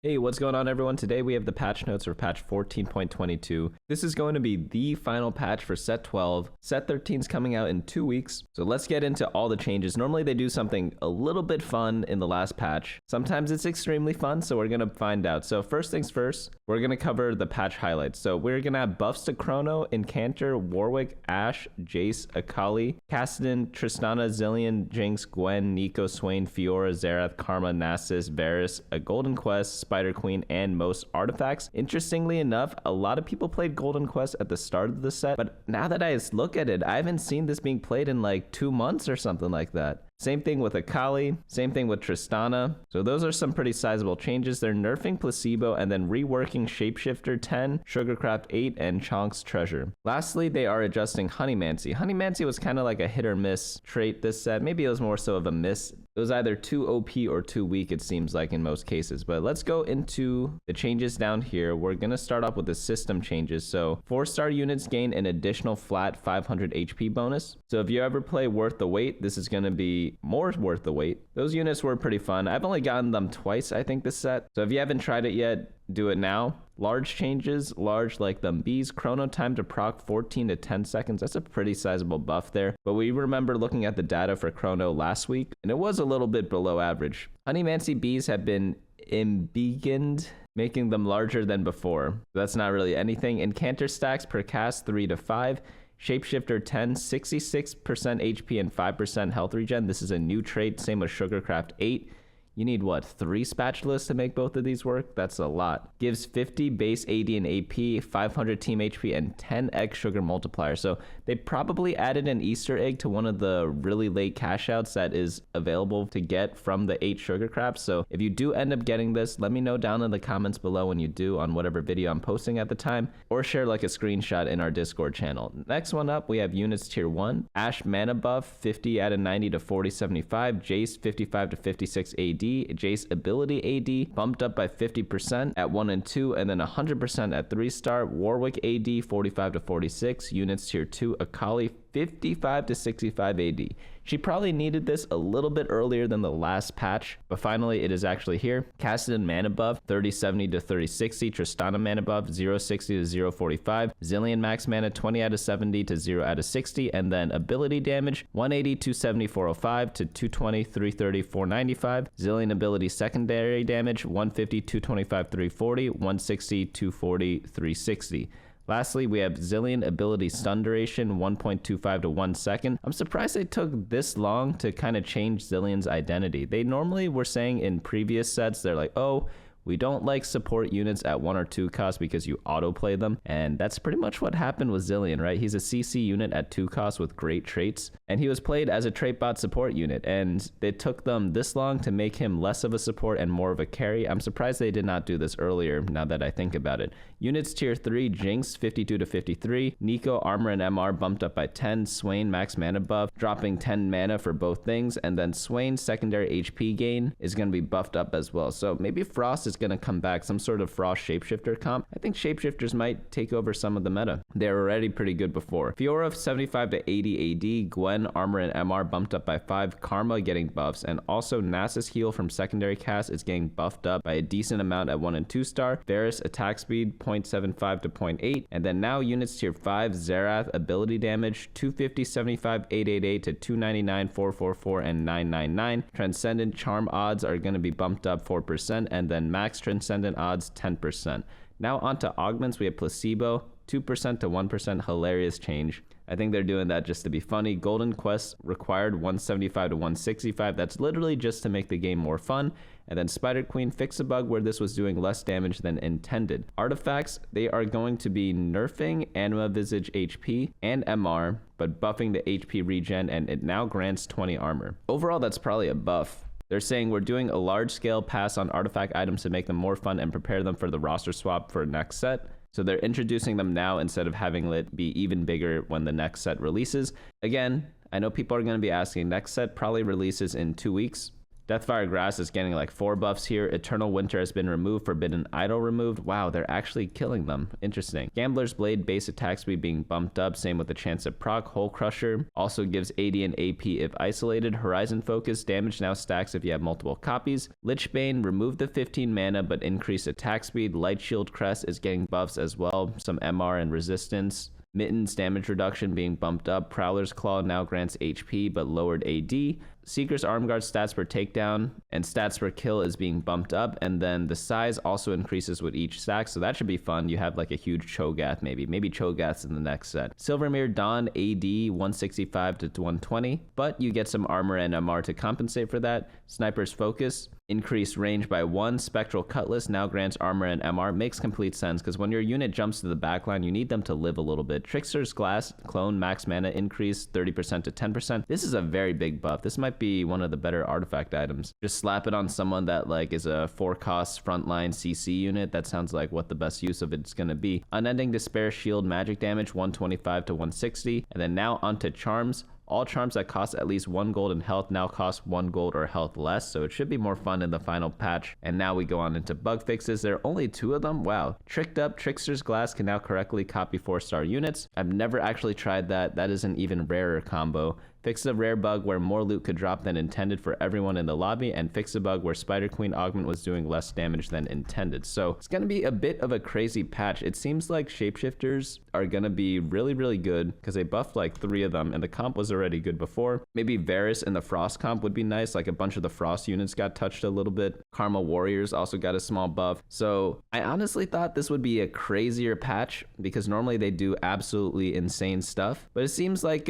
Hey, what's going on everyone? Today we have the patch notes for patch 14.22. This is going to be the final patch for set 12. Set 13 is coming out in 2 weeks. So let's get into all the changes. Normally they do something a little bit fun in the last patch. Sometimes it's extremely fun, so we're going to find out. So first things first, we're going to cover the patch highlights. So we're going to have buffs to Chrono, Incanter, Warwick, Ashe, Jace, Akali, Kassadin, Tristana, Zillion, Jinx, Gwen, Neeko, Swain, Fiora, Xerath, Karma, Nasus, Varus, a Golden Quest, Spider Queen, and most artifacts. Interestingly enough, a lot of people played Golden Quest at the start of the set, but now that I look at it, I haven't seen this being played in like 2 months or something like that. Same thing with Akali, same thing with Tristana. So those are some pretty sizable changes. They're nerfing Placebo and then reworking Shapeshifter 10, Sugarcraft 8, and Chonk's Treasure. Lastly, they are adjusting Honeymancy. Honeymancy was kind of like a hit or miss trait this set. Maybe it was more so of a miss. It was either too OP or too weak, it seems like in most cases. But let's go into the changes down here. We're going to start off with the system changes. So 4-star units gain an additional flat 500 HP bonus. So if you ever play Worth the Wait, this is going to be more worth the wait. Those units were pretty fun. I've only gotten them twice, I think, this set. So if you haven't tried it yet, do it now. Large changes, large like them bees. Chrono time to proc 14 to 10 seconds. That's a pretty sizable buff there. But we remember looking at the data for Chrono last week, and it was a little bit below average. Honeymancy bees have been embiggened, making them larger than before. That's not really anything. Incanter stacks per cast 3 to 5. Shapeshifter 10, 66% HP and 5% health regen. This is a new trait, same with Sugarcraft 8. You need what, 3 spatulas to make both of these work? That's a lot. Gives 50 base AD and AP, 500 team HP, and 10x sugar multiplier. So they probably added an Easter egg to one of the really late cash outs that is available to get from the 8 sugar crafts. So if you do end up getting this, let me know down in the comments below when you do on whatever video I'm posting at the time, or share like a screenshot in our Discord channel. Next one up, we have units tier 1. Ashe mana buff, 50 out of 90 to 4075. Jace, 55 to 56 AD. Jace ability AD bumped up by 50% at 1 and 2, and then 100% at 3-star. Warwick AD 45 to 46. Units tier 2. Akali 55 to 65 AD. She probably needed this a little bit earlier than the last patch, but finally it is actually here. Kassadin mana buff 3070 to 3060. Tristana mana buff 060 to 045. Zillion max mana 20 out of 70 to 0 out of 60, and then ability damage 180 270 405 to 220 330 495. Zillion ability secondary damage 150 225 340, 160 240 360. Lastly, we have Zillion ability stun duration 1.25 to 1 second. I'm surprised they took this long to kind of change Zillion's identity. They normally were saying in previous sets, they're like, oh, we don't like support units at 1 or 2 cost because you autoplay them. And that's pretty much what happened with Zillion, right? He's a CC unit at 2 cost with great traits. And he was played as a trait bot support unit. And it took them this long to make him less of a support and more of a carry. I'm surprised they did not do this earlier now that I think about it. Units tier 3, Jinx 52 to 53. Neeko armor and MR bumped up by 10. Swain max mana buff, dropping 10 mana for both things. And then Swain's secondary HP gain is going to be buffed up as well. So maybe Frost is going to come back, some sort of Frost shapeshifter comp. I think shapeshifters might take over some of the meta. They're already pretty good before. Fiora 75 to 80 AD. Gwen armor and MR bumped up by 5. Karma getting buffs, and also Nasus heal from secondary cast is getting buffed up by a decent amount at 1 and 2 star. Varus attack speed 0.75 to 0.8, and then now units tier 5. Xerath ability damage 250 75 888 to 299 444 and 999. Transcendent charm odds are going to be bumped up 4%, and then max transcendent odds 10%. Now onto augments, we have placebo 2% to 1%. Hilarious change. I think they're doing that just to be funny. Golden Quest required 175 to 165. That's literally just to make the game more fun. And then Spider Queen fixed a bug where this was doing less damage than intended. Artifacts, they are going to be nerfing Anima Visage HP and MR, but buffing the HP regen, and it now grants 20 armor. Overall, that's probably a buff. They're saying we're doing a large-scale pass on artifact items to make them more fun and prepare them for the roster swap for next set. So they're introducing them now instead of having it be even bigger when the next set releases. Again, I know people are going to be asking, next set probably releases in 2 weeks. Deathfire Grass is getting like 4 buffs here. Eternal Winter has been removed. Forbidden Idol removed. Wow, they're actually killing them. Interesting. Gambler's Blade base attack speed being bumped up. Same with the chance of proc. Hole Crusher also gives AD and AP if isolated. Horizon Focus damage now stacks if you have multiple copies. Lichbane removed the 15 mana but increased attack speed. Light Shield Crest is getting buffs as well. Some MR and resistance. Mitten's damage reduction being bumped up. Prowler's Claw now grants HP but lowered AD. Seeker's Arm Guard stats per takedown and stats per kill is being bumped up, and then the size also increases with each stack, so that should be fun. You have like a huge Cho'Gath maybe Cho'Gath's in the next set. Silvermere Dawn AD 165 to 120, but you get some armor and MR to compensate for that. Sniper's Focus increased range by 1. Spectral Cutlass now grants armor and MR. Makes complete sense because when your unit jumps to the backline, you need them to live a little bit. Trickster's Glass clone max mana increase 30% to 10%. This is a very big buff. This might be one of the better artifact items. Just slap it on someone that like is a 4-cost frontline CC unit. That sounds like what the best use of it's going to be. Unending Despair shield magic damage 125 to 160, and then now onto charms. All charms that cost at least 1 gold in health now cost 1 gold or health less, so it should be more fun in the final patch. And now we go on into bug fixes. There are only 2 of them. Wow. Tricked Up Trickster's Glass can now correctly copy 4-star units. I've never actually tried that. That is an even rarer combo. Fix a rare bug where more loot could drop than intended for everyone in the lobby, and fix a bug where Spider Queen Augment was doing less damage than intended. So it's going to be a bit of a crazy patch. It seems like shapeshifters are going to be really, really good because they buffed like 3 of them and the comp was already good before. Maybe Varus in the Frost comp would be nice. Like a bunch of the Frost units got touched a little bit. Karma Warriors also got a small buff. So I honestly thought this would be a crazier patch because normally they do absolutely insane stuff, but it seems like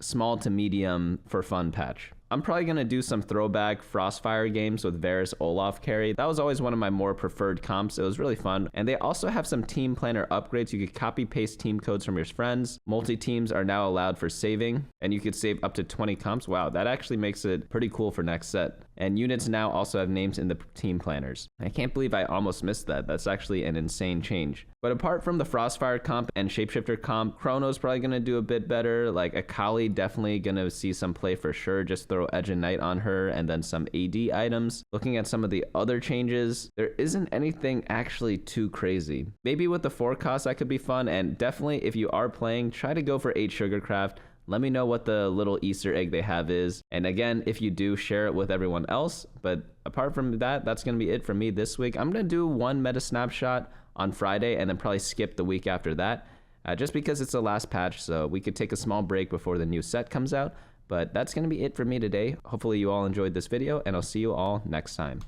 small to medium for fun patch. I'm probably going to do some throwback Frostfire games with Varus Olaf carry. That was always one of my more preferred comps. It was really fun. And they also have some team planner upgrades. You could copy paste team codes from your friends. Multi-teams are now allowed for saving, and you could save up to 20 comps. Wow, that actually makes it pretty cool for next set. And units now also have names in the team planners. I can't believe I almost missed that. That's actually an insane change. But apart from the Frostfire comp and Shapeshifter comp, Chrono's probably going to do a bit better. Like Akali definitely going to see some play for sure. Just throw Edge and Knight on her and then some AD items. Looking at some of the other changes, there isn't anything actually too crazy. Maybe with the 4 costs that could be fun, and definitely if you are playing, try to go for 8 Sugarcraft. Let me know what the little Easter egg they have is. And again, if you do, share it with everyone else. But apart from that, that's going to be it for me this week. I'm going to do 1 meta snapshot on Friday and then probably skip the week after that. Just because it's the last patch, so we could take a small break before the new set comes out. But that's going to be it for me today. Hopefully you all enjoyed this video, and I'll see you all next time.